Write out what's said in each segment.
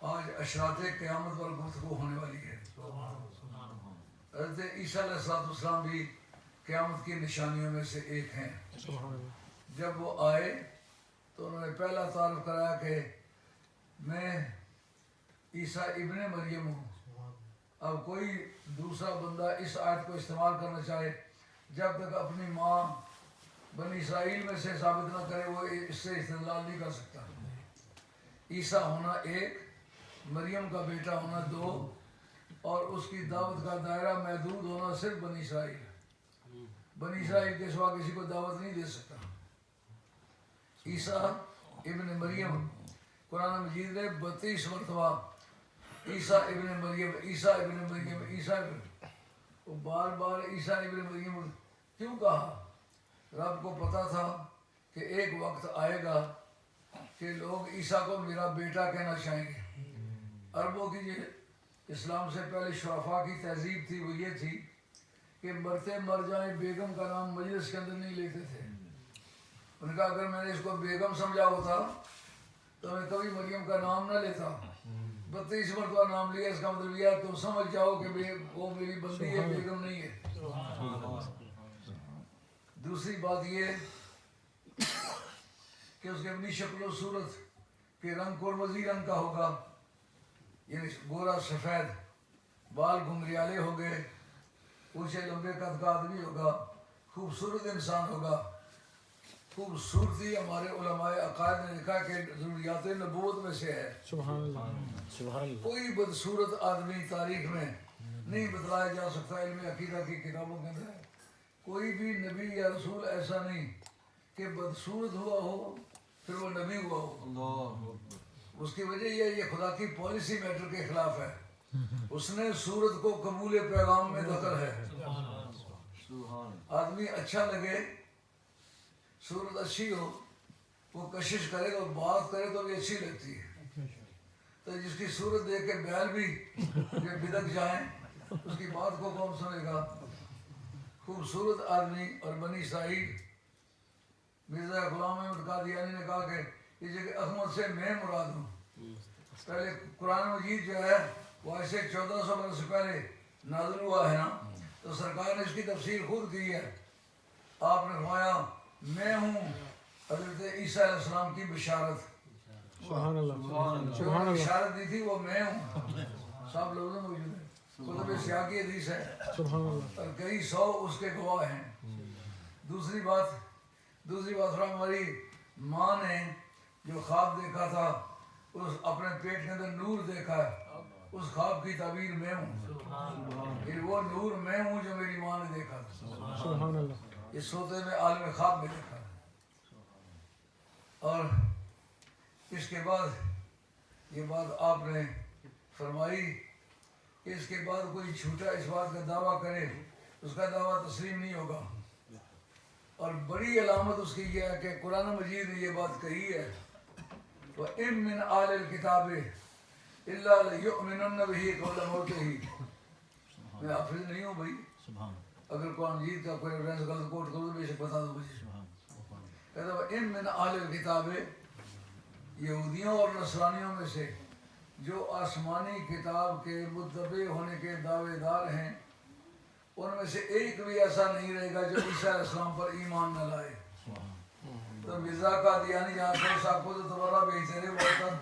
آج اشراط قیامت پر گفتگو ہونے والی ہے۔ حضرت عیسیٰ علیہ السلام بھی قیامت کی نشانیوں میں سے ایک ہیں۔ جب وہ آئے تو انہوں نے پہلا تعارف کرایا کہ میں عیسیٰ ابن مریم ہوں۔ اب کوئی دوسرا بندہ اس آیت کو استعمال کرنا چاہے، جب تک اپنی ماں بنی اسرائیل میں سے ثابت نہ کرے وہ اس سے استدلال نہیں کر سکتا۔ عیسیٰ ہونا ایک، مریم کا بیٹا ہونا دو، اور اس کی دعوت کا دائرہ محدود ہونا صرف بنی اسرائیل۔ بنی اسرائیل کے سوا کسی کو دعوت نہیں دے سکتا۔ عیسیٰ ابن مریم، قرآن مجید نے 32 مرتبہ عیسیٰ ابن مریم، عیسیٰ ابن مریم، عیسیٰ ابن، وہ بار بار عیسیٰ ابن مریم کیوں کہا؟ رب کو پتا تھا کہ ایک وقت آئے گا کہ لوگ عیسیٰ کو میرا بیٹا کہنا چاہیں گے۔ عربوں کی جو اسلام سے پہلے شرفاء کی تہذیب تھی وہ یہ تھی کہ مرتے مر جائیں بیگم کا نام مجلس کے اندر نہیں لیتے تھے۔ ان کا اگر میں نے اس کو بیگم سمجھا ہوتا تو میں کبھی مریم کا نام نہ لیتا۔ 32 مرتبہ نام لیا، اس کا مطلب یہ ہے تم سمجھ جاؤ کہ وہ میری بندی ہے، بیگم نہیں ہے۔ دوسری بات یہ کہ اس کے اپنی شکل و صورت کے رنگ قرمزی رنگ کا ہوگا، یعنی گورا سفید، بال گھنگریالے ہو گئے، اونچے لمبے قد کا آدمی ہوگا، خوبصورت انسان ہوگا۔ خوبصورتی ہمارے علماء عقائد نے لکھا کہ ضروریات نبوت میں سے ہے۔ سبحان اللہ، سبحان اللہ۔ کوئی بدصورت آدمی تاریخ میں نہیں بتلایا جا سکتا، علم عقیدہ کی کتابوں کے اندر ہے۔ کوئی بھی نبی یا رسول ایسا نہیں کہ بدصورت ہوا ہو پھر وہ نبی ہوا ہو۔ اس کی وجہ یہ خدا کی پالیسی میٹر کے خلاف ہے۔ اس نے صورت کو قبول پیغام میں دخل ہے۔ آدمی اچھا لگے، صورت اچھی ہو، وہ کشش کرے تو بات کرے تو بھی اچھی لگتی ہے۔ تو جس کی صورت دیکھ کے بیل بھی بدک جائیں اس کی بات کو کون سنے گا؟ خوبصورت آدمی، اور بنی اسرائیل، مرزا غلام احمد قادیانی نے کہا کہ یہ جگہ احمد سے میں مراد ہوں۔ پہلے قرآن مجید جو ہے وہ ایسے 1400 برس سے پہلے نازل ہوا ہے نا، تو سرکار نے اس کی تفسیر خود کی ہے۔ آپ نے فرمایا میں ہوں حضرت عیسیٰ علیہ السلام کی بشارت۔ سبحان اللہ، جو بشارت دی تھی وہ میں ہوں، سب لوگوں موجود ہیں۔ کتب سیاق کی حدیث ہے، سبحان اللہ، اور کئی سو اس کے گواہ ہیں۔ دوسری بات ہماری ماں نے جو خواب دیکھا تھا، اس اپنے پیٹ کے اندر نور دیکھا ہے، اس خواب کی تعبیر میں ہوں۔ پھر وہ نور میں ہوں جو میری ماں نے دیکھا تھا۔ سبحان اللہ۔ اس سوتے میں عالم خواب میں دیکھا۔ اور اس کے بعد یہ بات آپ نے فرمائی کہ اس کے بعد کوئی جھوٹا اس بات کا دعویٰ کرے اس کا دعویٰ تسلیم نہیں ہوگا۔ اور بڑی علامت اس کی یہ ہے کہ قرآن مجید نے یہ بات کہی ہے، وَإِن مِّنْ أَهْلِ الْكِتَابِ إِلَّا لَيُؤْمِنُنَّ بِهِ قَبْلَ مَوْتِهِ۔ میں حافظ نہیں ہوں بھائی، اگر قرآن مجید کا کوئی ریفرنس غلط کوٹ کروں تو بے شک بتا دو مجھے۔ کہتا ہے وَإِن مِّنْ أَهْلِ الْكِتَابِ، یہودیوں اور نصرانیوں میں سے جو آسمانی کتاب کے متبع ہونے کے دعوے دار ہیں، ان میں سے ایک بھی ایسا نہیں رہے گا جو عیسیٰ علیہ السلام پر ایمان نہ لائے۔ تو مرزا قادیانی جہاں سے صاحب کو تو دوبارہ بھیجتے رہے وطن،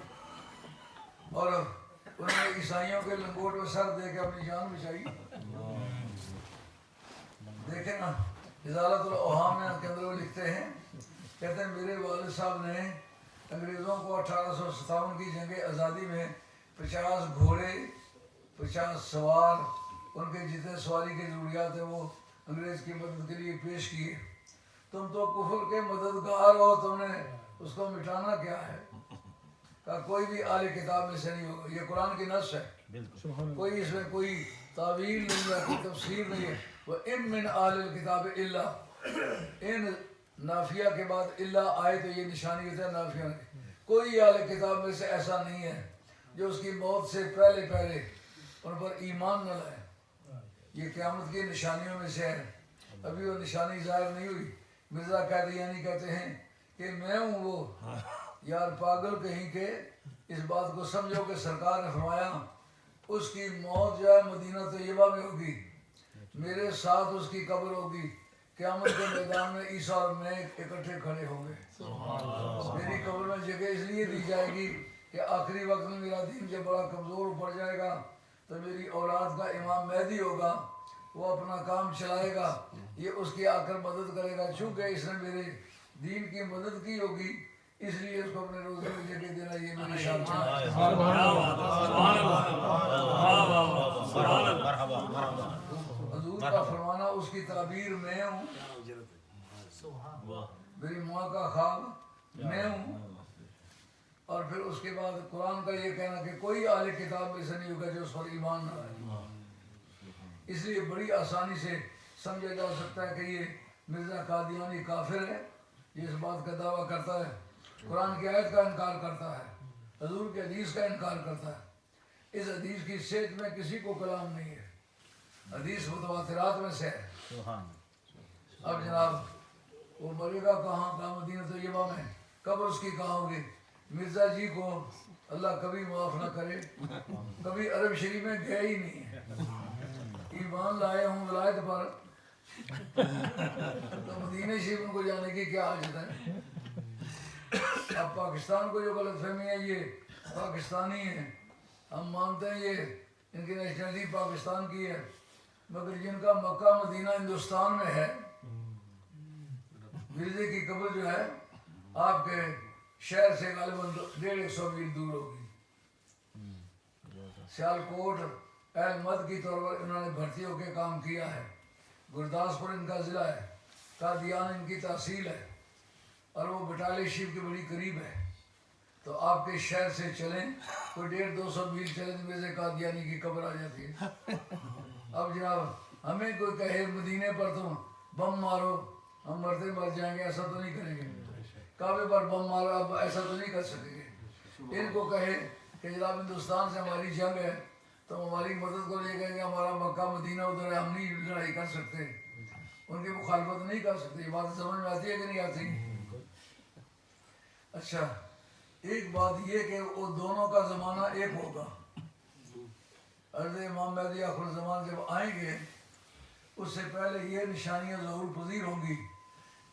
اور انہوں نے عیسائیوں کے لنگوٹ میں سر دے کے اپنی جان بچائی۔ دیکھیں نا ازالت الاوہام کے اندر وہ لکھتے ہیں، کہتے ہیں میرے والد صاحب نے انگریزوں کو 1857 کی جنگ آزادی میں 50 گھوڑے، 50 سوار، ان کے جتنے سواری کے ضروریات ہیں وہ انگریز کی مدد کے لیے پیش کیے۔ تم تو کفر کے مددگار ہو، تم نے اس کو مٹانا کیا ہے؟ کہا کوئی بھی اہل کتاب میں سے نہیں ہوگا، یہ قرآن کی نص ہے، کوئی اس میں کوئی تعویل نہیں ہے، کوئی تفسیر نہیں ہے۔ وَإِن مِّنْ أَهْلِ الْكِتَابِ إِلَّا، ان نافیہ کے بعد اللہ آئے تو یہ نشانی ہوتا ہے نافیہ نے، کوئی اہل کتاب میں سے ایسا نہیں ہے جو اس کی موت سے پہلے ان پر ایمان نہ لائے۔ یہ قیامت کی نشانیوں میں سے ہے، ابھی وہ نشانی ظاہر نہیں ہوئی۔ مرزا قادیانی کہتے ہیں کہ میں ہوں وہ، یار پاگل کہیں کہ اس بات کو سمجھو کہ سرکار نے فرمایا اس کی موت جو ہے مدینہ طیبہ میں ہوگی، میرے ساتھ اس کی قبر ہوگی، قیامت کے میدان میں عیسیٰ اور میں اکٹھے کھڑے ہوں گے۔ میری قبر میں جگہ اس لیے دی جائے گی کہ آخری وقت میں میرا دین جب بڑا کمزور پڑ جائے گا تو میری اولاد کا امام مہدی ہوگا، وہ اپنا کام چلائے گا، یہ اس کی آ کر مدد کرے گا۔ چونکہ اس نے میرے دین کی مدد کی ہوگی اس لیے اس کو اپنے روزے میں جگہ دینا یہ میری شان ہے۔ حضور کا فرمانا اس کی تعبیر میں ہوں، میری ماں کا خواب میں ہوں، اور پھر اس کے بعد قرآن کا یہ کہنا کہ کوئی اہل کتاب ایسا نہیں ہوگا جو اس پر ایمان نہ لائے۔ اس لیے بڑی آسانی سے سمجھا جا سکتا ہے کہ یہ مرزا قادیانی کافر ہے، یہ اس بات کا دعویٰ کرتا ہے، قرآن کی آیت کا انکار کرتا ہے، حضور کے حدیث کا انکار کرتا ہے۔ اس حدیث کی صحت میں کسی کو کلام نہیں ہے، حدیث متواترات میں سے ہے۔ اب جناب وہ مرے گا کہاں؟ مدینہ طیبہ میں، قبر اس کی کہاں ہوگی؟ مرزا جی کو اللہ کبھی معاف نہ کرے، کبھی عرب شریف میں گئے ہی نہیں ہے، ایمان لائے ہوں ولایت پر تو مدینہ شریف ان کو جانے کی کیا حاجت ہے؟ اب پاکستان کو جو غلط فہمی ہے یہ پاکستانی ہیں، ہم مانتے ہیں یہ ان کی نیشنلٹی پاکستان کی ہے، مگر جن کا مکہ مدینہ ہندوستان میں ہے، مرزے کی قبر جو ہے آپ کے شہر سے غالباً 150 میل دور ہوگی۔ سیالکوٹ احمد کی طور پر انہوں نے بھرتی ہو کے کام کیا ہے، گرداسپور ان کا ضلع ہے، قادیان ان کی تحصیل ہے، اور وہ بٹالے شریف کے بڑی قریب ہے۔ تو آپ کے شہر سے چلیں کوئی 150-200 میل چلیں تو مرزا قادیانی کی قبر آ جاتی ہے۔ اب جناب ہمیں کوئی کہے مدینے پر تم بم مارو، ہم مرتے مر جائیں گے، ایسا تو نہیں کریں گے۔ کعبے پر بم مارو، اب ایسا تو نہیں کر سکیں گے۔ ان کو کہے کہ جناب ہندوستان سے ہماری جنگ ہے تو ہماری مدد کو لے گئے کہ ہمارا مکہ مدینہ ادھر ہے، ہم نہیں لڑائی کر سکتے، ان کی مخالفت نہیں کر سکتے۔ یہ بات سمجھ میں آتی ہے کہ نہیں آتی؟ اچھا ایک بات یہ کہ وہ دونوں کا زمانہ ایک ہوگا، حضرت امام مہدی آخر الزمان جب آئیں گے اس سے پہلے یہ نشانیاں ظہور پذیر ہوں گی۔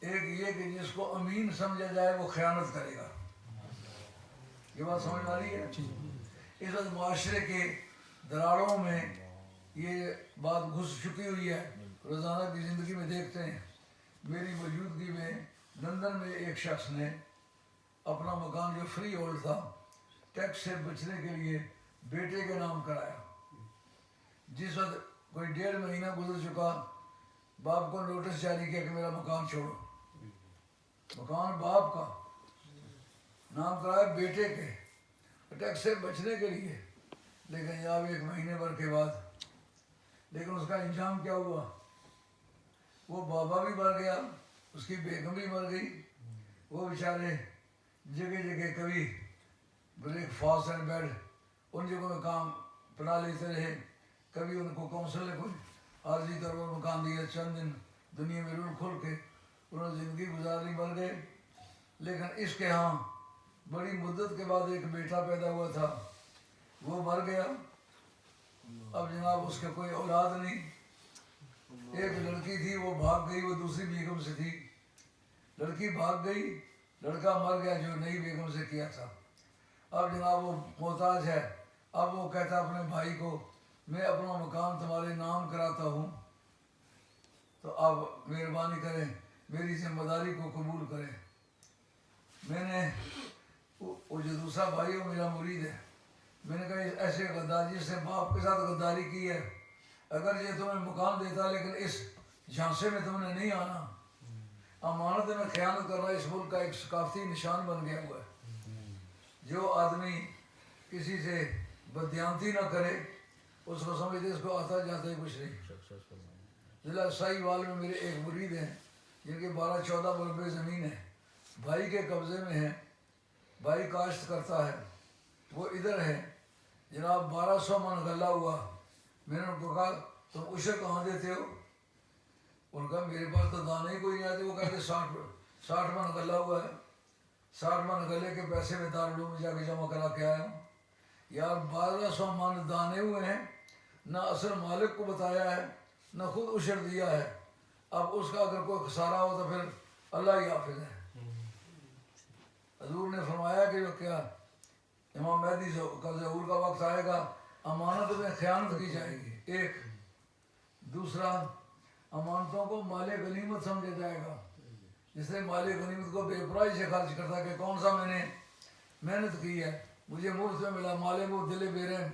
ایک یہ کہ جس کو امین سمجھا جائے وہ خیانت کرے گا، یہ بات سمجھ آ رہی ہے؟ اس وقت معاشرے کے دراڑوں میں یہ بات گھس چکی ہوئی ہے، روزانہ کی زندگی میں دیکھتے ہیں۔ میری موجودگی میں لندن میں ایک شخص نے اپنا مکان جو فری ہولڈ تھا ٹیکس سے بچنے کے لیے بیٹے کے نام کرایا۔ جس وقت کوئی 1.5 مہینہ گزر چکا، باپ کو نوٹس جاری کیا کہ میرا مکان چھوڑو، مکان باپ کا نام کرایا بیٹے کے ٹیکس سے بچنے کے لیے، لیکن جب 1 مہینے بھر کے بعد، لیکن اس کا انجام کیا ہوا؟ وہ بابا بھی مر گیا، اس کی بیگم بھی مر گئی، وہ بیچارے جگہ جگہ کبھی break fast and bad in جگہوں میں کام پڑھا لیتے رہے، کبھی ان کو کونسل نے کوئی عارضی طور پر مکان دیا، چند دن دنیا میں رول کھول کے انہوں نے زندگی گزار لی، مر گئے۔ لیکن اس کے ہاں بڑی مدت کے بعد ایک بیٹا پیدا ہوا تھا، وہ مر گیا، اب جناب اس کا کوئی اولاد نہیں۔ ایک لڑکی تھی وہ بھاگ گئی، وہ دوسری بیگم سے تھی، لڑکی بھاگ گئی، لڑکا مر گیا جو نئی بیگم سے کیا تھا۔ اب جناب وہ محتاج ہے، اب وہ کہتا اپنے بھائی کو میں اپنا مکان تمہارے نام کراتا ہوں تو آپ مہربانی کریں میری ذمہ داری کو قبول کریں۔ میں نے وہ جو دوسرا بھائی وہ میرا مرید ہے، میں نے کہا ایسے غداری سے باپ کے ساتھ غداری کی ہے، اگر یہ تمہیں مکان دیتا لیکن اس جھانسے میں تم نے نہیں آنا، امانت میں خیانت کرنا اس ملک کا ایک ثقافتی نشان بن گیا ہوا ہے۔ جو آدمی کسی سے بددیانتی نہ کرے اس کو سمجھتے اس کو آتا جاتا ہے کچھ نہیں۔ ضلع ساہیوال میں میرے ایک مرید ہیں جن کے 12-14 مربع زمین ہے، بھائی کے قبضے میں ہے، بھائی کاشت کرتا ہے، وہ ادھر ہے جناب 1200 من غلہ ہوا۔ میں نے ان کو کہا تم عشر کہاں دیتے ہو؟ ان کا میرے پاس تو دانے ہی کوئی نہیں آتے، وہ کہتے 60 من غلہ ہوا ہے، 60 من گلے کے پیسے میں دارالعلوم میں جا کے جمع کرا کے آیا ہوں یار 1200 من دانے ہوئے ہیں نہ اصل مالک کو بتایا ہے نہ خود عشر دیا ہے اب اس کا اگر کوئی خسارہ ہو تو پھر اللہ ہی حافظ ہے حضور نے فرمایا کہ جو کیا امام مہدی کا ظہور کا وقت آئے گا امانت میں خیانت کی جائے گی ایک دوسرا امانتوں کو مال غنیمت سمجھا جائے گا جس نے مال غنیمت کو بے پرائی سے خرچ کرتا کہ کون سا میں نے محنت کی ہے مجھے مفت میں ملا مال وہ دل بے رحم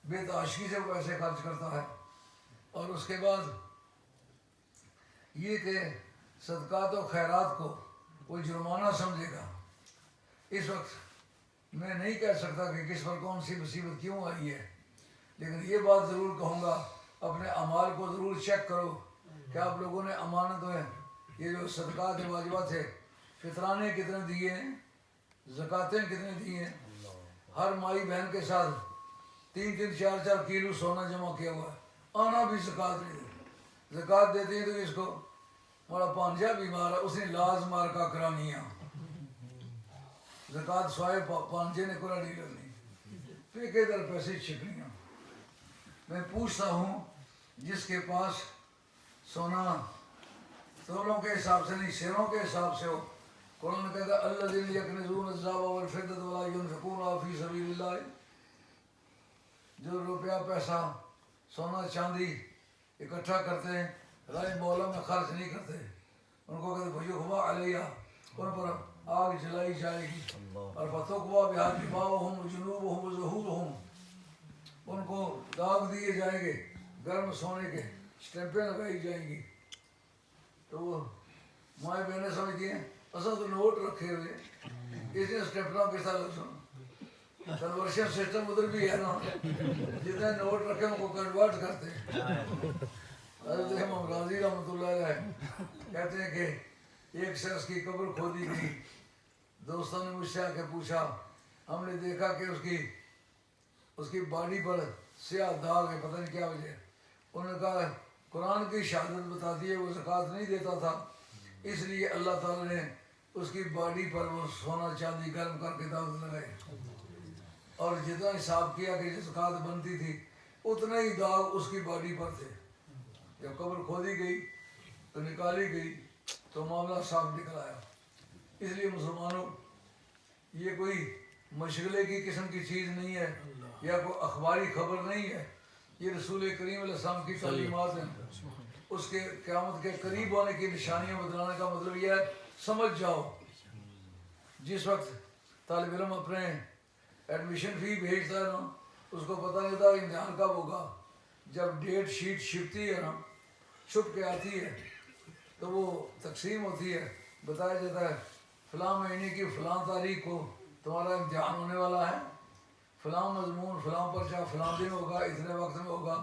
بے تعاشقی سے پیسے خرچ کرتا ہے اور اس کے بعد یہ کہ صدقات و خیرات کو وہ جرمانہ سمجھے گا اس وقت میں نہیں کہہ سکتا کہ کس پر کون سی مصیبت کیوں آئی ہے لیکن یہ بات ضرور کہوں گا اپنے اعمال کو ضرور چیک کرو کہ آپ لوگوں نے امانت میں یہ جو صدقات واجبات ہے فطرانے کتنے دیے ہیں زکاتیں کتنے دی ہیں ہر مائی بہن کے ساتھ 3-3 4-4 کلو سونا جمع کیا ہوا ہے آنا بھی زکات نہیں دے زکات دیتے ہیں تو اس کو ہمارا پانجا بیمار ہے اس نے لاز مار کا کرانی ہے زکات سوائے پانجے نے کرا نہیں کرنی پھر ادھر پیسے چھکنیاں میں پوچھتا ہوں جس کے پاس سونا تولوں کے حساب سے نہیں سیروں کے حساب سے ہو قرآن نے کہتا ہے الذین یکنزون الذهب والفضة ولا ينفقونها فی سبیل اللہ جو روپیہ پیسہ سونا چاندی اکٹھا کرتے ہیں راہ مولا میں خرچ نہیں کرتے ان کو کہتے فیقضى علیہ ان پر آگ جلائی جائے گی اور فتقویٰ بہا جباہہم وجنوبہم وظہورہم ان کو داغ دیے جائیں گے گرم سونے کے اسٹیمپیں لگائی جائیں گی تو وہ مائیں بہنیں سمجھتی ہیں اصل تو نوٹ رکھے ہوئے اس نے اسٹیپنا کے ساتھ لگا کنورشن سسٹم ادھر بھی ہے نا جتنے نوٹ رکھے ان کو کنورٹ کرتے ہیں حضرت امام غازی رحمۃ اللہ علیہ کہتے ہیں کہ ایک شخص کی قبر کھودی گئی دوستوں نے مجھ سے آ کے پوچھا ہم نے دیکھا کہ اس کی باڈی پر سیاہ داغ ہے پتہ نہیں کیا وجہ انہوں نے کہا قرآن کی شہادت بتاتی ہے وہ زکوٰۃ نہیں دیتا تھا اس لیے اللہ تعالیٰ نے اس کی باڈی پر وہ سونا چاندی گرم کر کے داغ لگائے اور جتنا حساب کیا کہ زکوٰۃ بنتی تھی اتنے ہی داغ اس کی باڈی پر تھے جب قبر کھودی گئی تو نکالی گئی تو معاملہ صاف نکل آیا اس لیے مسلمانوں یہ کوئی مشغلے کی قسم کی چیز نہیں ہے یا کوئی اخباری خبر نہیں ہے یہ رسول کریم علیہ السلام کی تعلیمات ہیں اس کے قیامت کے قریب ہونے کی نشانیاں بتلانے کا مطلب یہ ہے سمجھ جاؤ جس وقت طالب علم اپنے ایڈمیشن فی بھیجتا ہے نا اس کو پتہ نہیں ہوتا امتحان کب ہوگا جب ڈیٹ شیٹ چھپتی ہے نا چھپ کے آتی ہے تو وہ تقسیم ہوتی ہے بتایا جاتا ہے فلاں مہینے کی فلاں تاریخ کو تمہارا امتحان ہونے والا ہے فلاں مضمون فلاں پرچہ فلاں دن ہوگا اتنے وقت میں ہوگا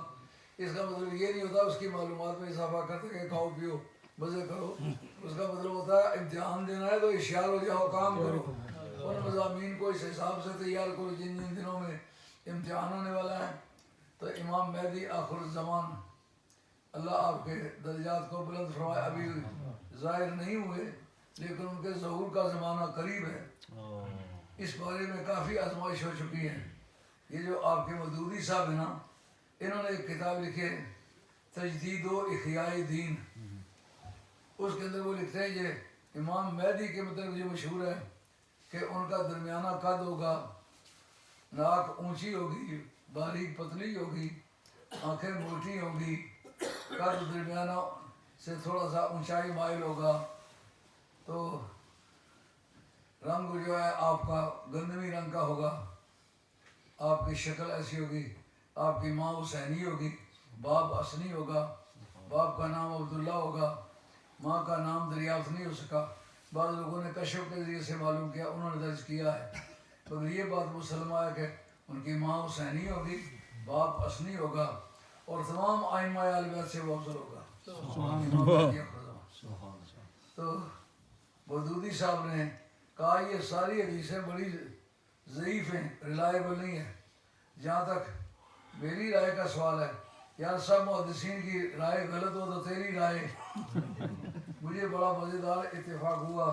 اس کا مطلب یہ نہیں ہوتا اس کی معلومات میں اضافہ کرتے کہ کھاؤ پیو مزے کرو اس کا مطلب ہوتا ہے امتحان دینا ہے تو ہوشیار ہو جاؤ کام کرو ان مضامین کو اس حساب سے تیار کرو جن جن دنوں میں امتحان ہونے والا ہے تو امام مہدی آخر الزمان اللہ آپ کے درجات کو بلند فرمائے ابھی ظاہر نہیں ہوئے لیکن ان کے ظہور کا زمانہ قریب ہے اس بارے میں کافی آزمائش ہو چکی ہے یہ جو آپ کے مودودی صاحب ہیں نا انہوں نے ایک کتاب لکھی ہے تجدید و احیاء دین اس کے اندر وہ لکھتے ہیں یہ امام مہدی کے مطلب یہ مشہور ہے کہ ان کا درمیانہ قد ہوگا ناک اونچی ہوگی باریک پتلی ہوگی آنکھیں موٹی ہوں گی قد درمیانہ سے تھوڑا سا اونچائی مائل ہوگا تو رنگ جو ہے آپ کا گندمی رنگ کا ہوگا آپ کی شکل ایسی ہوگی آپ کی ماں حسینی ہوگی باپ حسنی ہوگا باپ کا نام عبداللہ ہوگا ماں کا نام دریافت نہیں ہو سکا بعض لوگوں نے کشف کے ذریعے سے معلوم کیا انہوں نے درج کیا ہے تو یہ بات مسلمہ ہے کہ ان کی ماں حسینی ہوگی باپ حسنی ہوگا اور تمام ائمہ اہل بیت سے وہ افضل ہوگا تو مودودی صاحب نے کہا یہ ساری حدیثیں بڑی ضعیف ہیں ریلائبل نہیں ہیں جہاں تک میری رائے کا سوال ہے یار سب محدثین کی رائے غلط ہو تو تیری رائے مجھے بڑا مزیدار اتفاق ہوا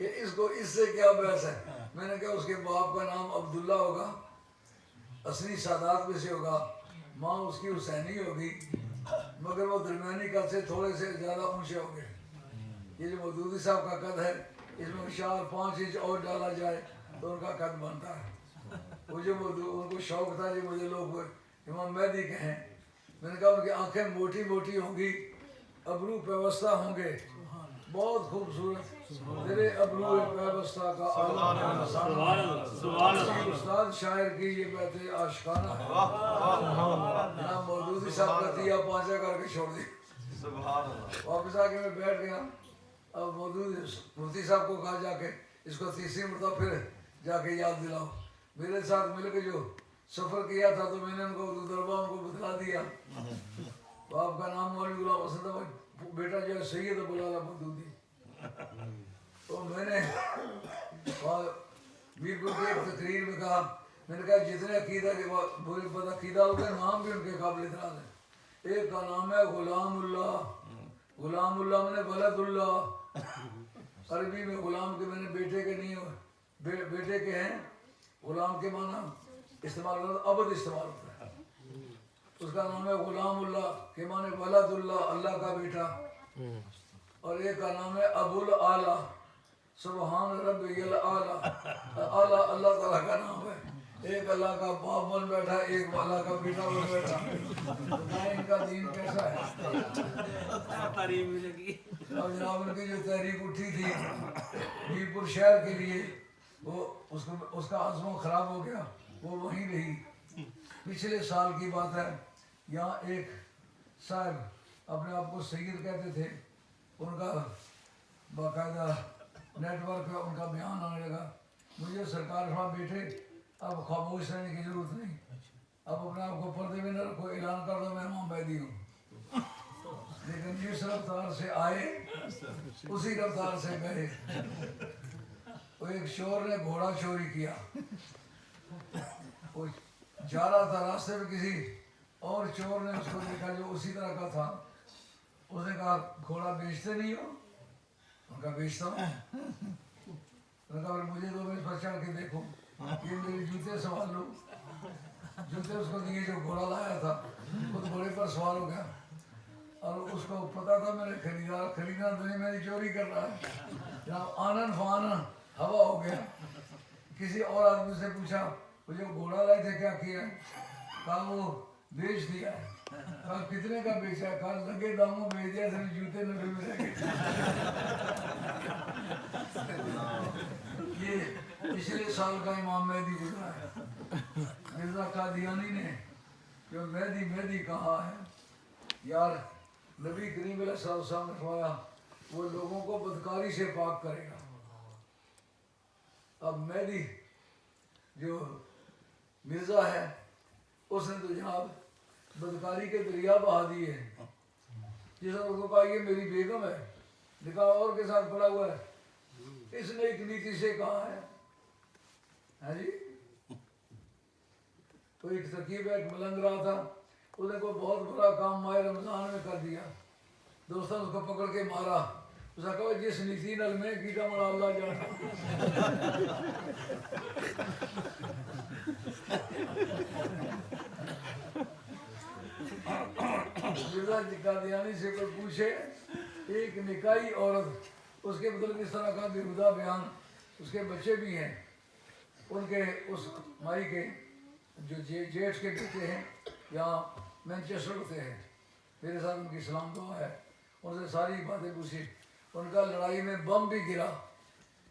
کہ اس کو اس سے کیا بحث ہے. میں نے کہا اس کے باپ کا نام عبداللہ ہوگا, اصلی سادات میں سے ہوگا, ماں اس کی حسینی ہوگی, مگر وہ درمیانی قد سے تھوڑے سے زیادہ اونچے ہوں گے. یہ جو مودودی صاحب کا قد ہے, اس میں 4-5 انچ اور ڈالا جائے تو ان کا قد بنتا ہے. مجھے ان کو شوق تھا کہ مجھے لوگ امام مہدی کہیں. میں نے کہا ان کی آنکھیں موٹی موٹی ہوں گی, ابرو پیوستہ ہوں گے, بہت خوبصورت. تیرے ابرو پیوستہ کا استاد شاعر کی یہ بات عاشقانہ ہے. جناب مودودی صاحب کا دیا پانچا کر کے چھوڑ دی. واپس آ کے میں بیٹھ گیا. اب مفتی صاحب کو کہا جا کے اس کو تیسری مرتبہ پھر جا کے یاد دلاؤ. میرے ساتھ مل کے جو سفر کیا تھا تو میں نے ان کو دربار ان کو بتلا دیا. باپ کا نام مولوی غلام حسن تھا, بیٹا جو ہے سید ابوالعلا مودودی. تو میں نے میرپور کی ایک تقریر میں کہا, میں نے کہا جتنے عقیدہ کے برے بد عقیدہ ہو گئے نام بھی ان کے قابل اعتراض ہیں. ایک کا نام ہے غلام اللہ. غلام اللہ میں نے ولد اللہ, عربی میں غلام کے میں نے بیٹے کے نہیں ہوئے, بیٹے کے ہیں. غلام کے معنی استعمال ہوتا ہے, عبد استعمال ہوتا ہے. اس کا نام ہے غلام اللہ کے معنی ولد اللہ, اللہ کا بیٹا. اور ایک کا نام ہے ابو الاعلیٰ, سبحان ربی الاعلیٰ. اعلیٰ اللہ تعالیٰ کا نام ہے. ایک اللہ کا باپ بن بیٹھا, ایک اللہ کا بیٹا بن بیٹھا. ان کا دین کیسا ہے. اب جناب ان کی جو تحریک اٹھی تھی میرپور شہر کے لیے, وہ اس کا عزم خراب ہو گیا, وہ وہیں رہی. پچھلے سال کی بات ہے, یہاں ایک صاحب اپنے آپ کو سید کہتے تھے, ان کا باقاعدہ نیٹ ورک پہ ان کا بیان آنے لگا. مجھے سرکار فرما بیٹے اب خاموش رہنے کی ضرورت نہیں, اب اپنے آپ کو پردے میں نہ رکھو, اعلان کر دو میں امام مہدی ہوں. لیکن جس رفتار سے آئے اسی رفتار سے گئے. وہ ایک چور نے گھوڑا چوری کیا, وہ جا رہا تھا راستے میں, کسی اور چور نے اس کو دیکھا جو اسی طرح کا تھا. اس نے کہا گھوڑا بیچتے نہیں ہو؟ ان کا بیچتا ہوں. نے کہا مجھے دو منٹ پر چڑھ کے دیکھو, یہ میرے جوتے سوال لو. جوتے اس کو دیے جو گھوڑا لایا تھا, خود گھوڑے پر سوار ہو گیا. اور اس کو پتا تھا میں نے خریدنا تو نہیں, میں نے چوری کر رہا ہے. جب آنن فانن ہوا ہو گیا. کسی اور آدمی سے پوچھا وہ جو گھوڑا لائے تھے کیا کیا؟ کہا وہ بیچ دیا. کہا کتنے کا بیچا؟ کہا لگے داموں بیچ دیا, صرف جوتے نبی میں رہ گئے. یہ پچھلے سال کا امام مہدی گزرا ہے. مرزا قادیانی نے جو مہدی کہا ہے, یار نبی کریم علیہ السلام نے فرمایا وہ لوگوں کو بدکاری سے پاک کرے گا. اب مہدی جو مرزا ہے اس نے تو جناب بدکاری کے دریا بہا دیے. جس نے اس کو کہا یہ میری بیگم ہے, نکاح اور کے ساتھ پڑا ہوا ہے, اس نے ایک نیتی سے کہا ہے جی. تو ایک ترکیب ایک ملنگ رہا تھا, اس نے کوئی بہت بڑا کام ماہ رمضان میں کر دیا. دوستوں اس کو پکڑ کے مارا. اس نے کہا جس نیتی نل میں کیٹا مرا اللہ جانا. مرزا قادیانی سے کوئی پوچھے ایک نکاحی عورت, اس کے مطلب اس طرح کا بےہودہ بیان, اس کے بچے بھی ہیں, ان کے اس مائی کے جو جیٹھ کے بیٹے ہیں یہاں مینچسٹر ہوتے ہیں, میرے ساتھ ان کی سلام دعا ہے. ان سے ساری باتیں پوچھی. ان کا لڑائی میں بم بھی گرا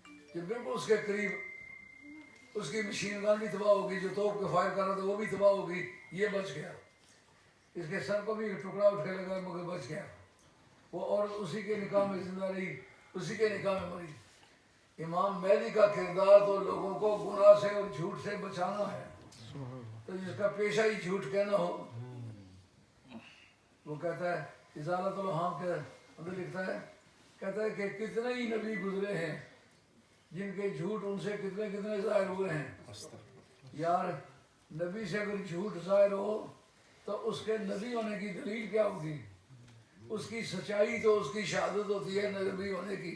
کہ بالکل اس کے قریب, اس کی مشین گن بھی تباہ ہوگی, جو توپ کے فائر کر رہا تھا وہ بھی تباہ ہوگی, یہ بچ گیا. اس کے سر کو بھی ایک ٹکڑا اٹھ کے لگا مگر بچ گیا. وہ اور اسی کے نکاح میں زندہ رہی, اسی کے نکاح میں مری. امام مہدی کا کردار تو لوگوں کو گناہ سے اور جھوٹ سے بچانا ہے. تو جس کا پیشہ ہی جھوٹ کہنا ہو, وہ کہتا ہے ازالت الہام کے اندر لکھتا ہے, کہتا ہے کہ کتنے ہی نبی گزرے ہیں جن کے جھوٹ ان سے کتنے ظاہر ہوئے ہیں. یار نبی سے اگر جھوٹ ظاہر ہو تو اس کے نبی ہونے کی دلیل کیا ہوگی؟ اس کی سچائی تو اس کی شہادت ہوتی ہے نبی ہونے کی.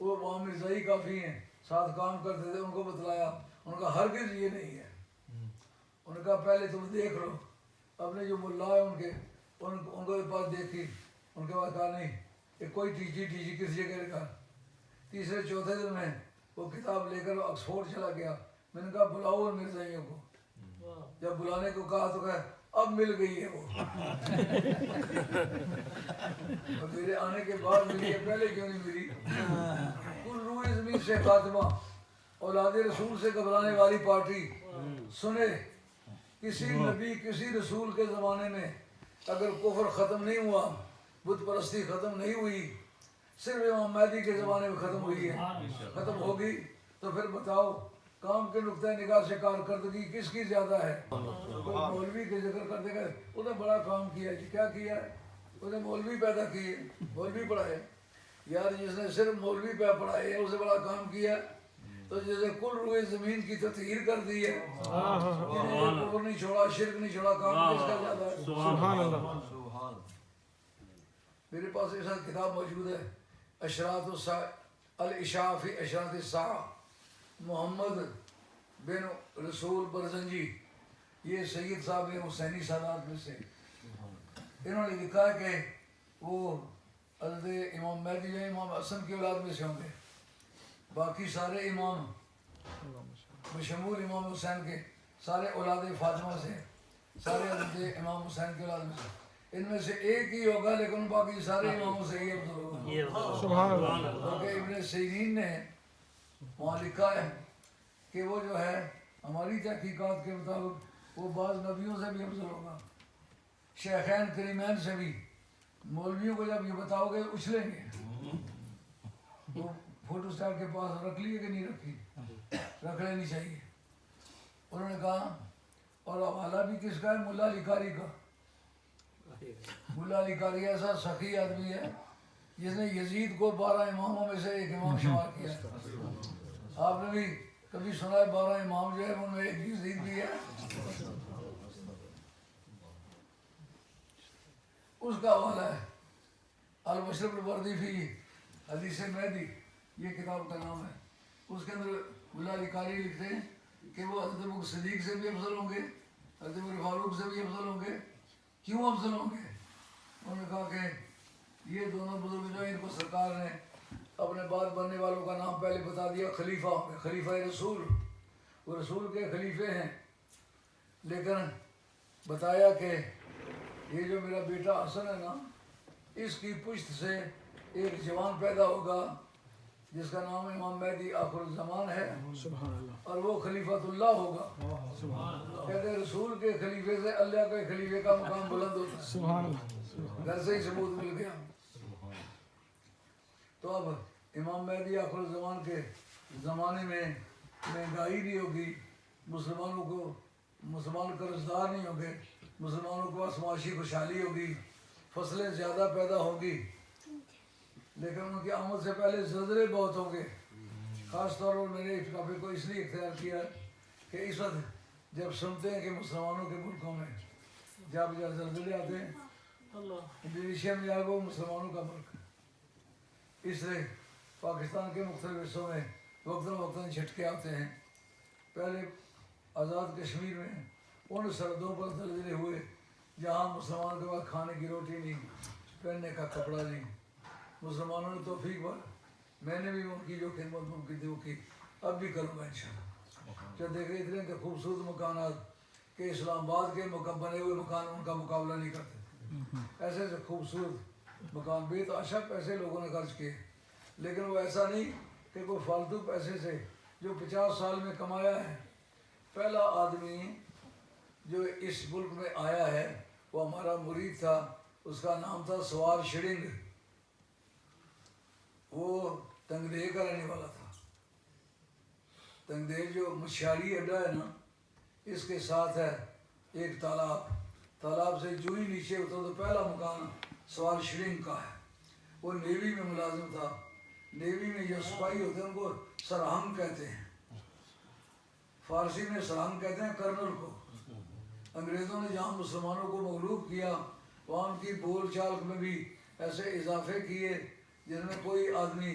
وہ وہاں مرزائی کافی ہیں ساتھ کام کرتے تھے، ان کو بتلایا، ان کا ہرگز یہ نہیں ہے، ان کا پہلے تم دیکھ لو، اپنے جو ملا ہے ان کو پاس دیکھی، ان کے بعد کہا نہیں کہ کوئی ٹیچی کسی جگہ لکھا۔ تیسرے چوتھے دن میں وہ کتاب لے کر آکسفورڈ چلا گیا، میں نے کہا بلاؤ ان مرزائیوں کو، جب بلانے کو کہا تو کہا اب مل گئی ہے وہ، اور میرے آنے کے بعد ملی ہے، پہلے کیوں نہیں ملی؟ کل روح زمین سے خاتمہ، اولاد رسول سے گھبرانے والی پارٹی سنے، کسی نبی کسی رسول کے زمانے میں اگر کفر ختم نہیں ہوا، بت پرستی ختم نہیں ہوئی، صرف امام مہدی کے زمانے میں ختم ہوئی ہے، ختم ہوگی تو پھر بتاؤ کام کے نقطۂ نگاہ سے کارکردگی کس کی زیادہ ہے؟ کوئی مولوی کے ذکر کر دے گا اس نے بڑا کام کیا جی، کیا کیا ہے؟ اس نے مولوی پیدا کیے، مولوی پڑھائے، یار جس نے صرف مولوی پہ پڑھائے اس سے بڑا کام کیا، تو جیسے کل روئے زمین کی تطہیر کر دی ہے، کفر نہیں چھوڑا، شرک نہیں چھوڑا، کام کس کا زیادہ ہے؟ سبحان اللہ. میرے پاس ایسا کتاب موجود ہے، اشراط الاشاع فی اشراط الساعہ، محمد بن رسول برزنجی، یہ سید صاحب ہیں حسینی سادات میں سے، انہوں نے لکھا ہے کہ وہ حضرت امام مہدی جو امام حسن کی اولاد میں سے ہوں گے، باقی سارے امام بشمول امام حسین کے سارے اولاد فاطمہ سے، سارے حضرت امام حسین کی اولاد میں سے، ان میں سے ایک ہی ہوگا لیکن باقی سارے اماموں سے یہ افضل ہوگا۔ سبحان اللہ. کیونکہ ابن سیرین نے وہاں لکھا ہے کہ وہ جو ہے ہماری تحقیقات کے مطابق وہ بعض نبیوں سے بھی افضل ہوگا، شیخین کریمین سے بھی۔ مولویوں کو جب یہ بتاؤ گے اچھلیں گے، وہ فوٹو اسٹار کے پاس رکھ لیے کہ نہیں رکھی، رکھ لینی چاہیے۔ انہوں نے کہا اور حوالہ بھی کس کا ہے؟ ملا علی قاری کا۔ ملا علی قاری ایسا سخی آدمی ہے جس نے یزید کو 12 اماموں میں سے ایک امام شمار کیا ہے۔ آپ نے بھی کبھی سنا ہے 12 امام جو ہے ان میں ایک یزید بھی ہے؟ اس کا حوالہ ہے المشرق الوردی فی حدیث مہدی، یہ کتاب کا نام ہے۔ اس کے اندر ملا علی قاری لکھتے ہیں کہ وہ حضرت ابو بکر صدیق سے بھی افضل ہوں گے، حضرت عمر فاروق سے بھی افضل ہوں گے۔ کیوں افضل ہوں گے؟ انہوں نے کہا کہ یہ دونوں بزرگ جو ہیں ان کو سرکار نے اپنے بعد بننے والوں کا نام پہلے بتا دیا، خلیفہ ہوں گے، خلیفہ رسول، وہ رسول کے خلیفے ہیں، لیکن بتایا کہ یہ جو میرا بیٹا حسن ہے نا، اس کی پشت سے ایک جوان پیدا ہوگا جس کا نام امام مہدی آخر الزمان ہے، سبحان اللہ. اور وہ خلیفۃ اللہ ہوگا۔ کہتے ہیں رسول کے خلیفے سے اللہ کے خلیفے کا مقام بلند ہوتا ہے۔ سبحان اللہ. گھر سے ہی ثبوت مل گیا۔ تو اب امام مہدی آخر الزمان کے زمانے میں مہنگائی نہیں ہوگی، مسلمان قرضدار نہیں ہوں گے، مسلمانوں کے پاس معاشی خوشحالی ہوگی، فصلیں زیادہ پیدا ہوں گی، لیکن ان کی آمد سے پہلے زلزلے بہت ہوں گے۔ خاص طور پر میں نے اس ٹاپک کو اس لیے اختیار کیا ہے کہ اس وقت جب سنتے ہیں کہ مسلمانوں کے ملکوں میں جب زلزلے آتے ہیں، انڈونیشیا میں جائے وہ مسلمانوں کا ملک ہے، اس لیے پاکستان کے مختلف حصوں میں وقتاً وقتاً جھٹکے آتے ہیں۔ پہلے آزاد کشمیر میں ان سرحدوں پر زلزلے ہوئے جہاں مسلمانوں کے پاس کھانے کی روٹی نہیں، پہننے کا کپڑا نہیں، مسلمانوں نے توفیق پر میں نے بھی ان کی جو خدمت ممکن تھی وہ کی، اب بھی کروں گا انشاءاللہ۔ جو دیکھ رہے اتنے خوبصورت مکانات کہ اسلام آباد کے بنے ہوئے مکان ان کا مقابلہ نہیں کرتے، ایسے ایسے خوبصورت مکان، بے تحاشا پیسے لوگوں نے خرچ کیے، لیکن وہ ایسا نہیں کہ کوئی فالتو پیسے سے جو 50 سال میں کمایا ہے۔ پہلا آدمی جو اس ملک میں آیا ہے وہ ہمارا مرید تھا، اس کا نام تھا سوار شرنگ، وہ تنگدیہ کا رہنے والا تھا۔ تنگدیہ جو مشاری اڈا ہے نا، اس کے ساتھ ہے ایک تالاب، تالاب سے جو ہی نیچے اترو تو پہلا مکان سوار شرنگ کا ہے۔ وہ نیوی میں ملازم تھا، نیوی میں جو سپاہی ہوتے ہیں ان کو سرہنگ کہتے ہیں، فارسی میں سرہنگ کہتے ہیں کرنل کو۔ انگریزوں نے جہاں مسلمانوں کو مغلوب کیا وہاں ان کی بول چال میں بھی ایسے اضافے کیے جن میں کوئی آدمی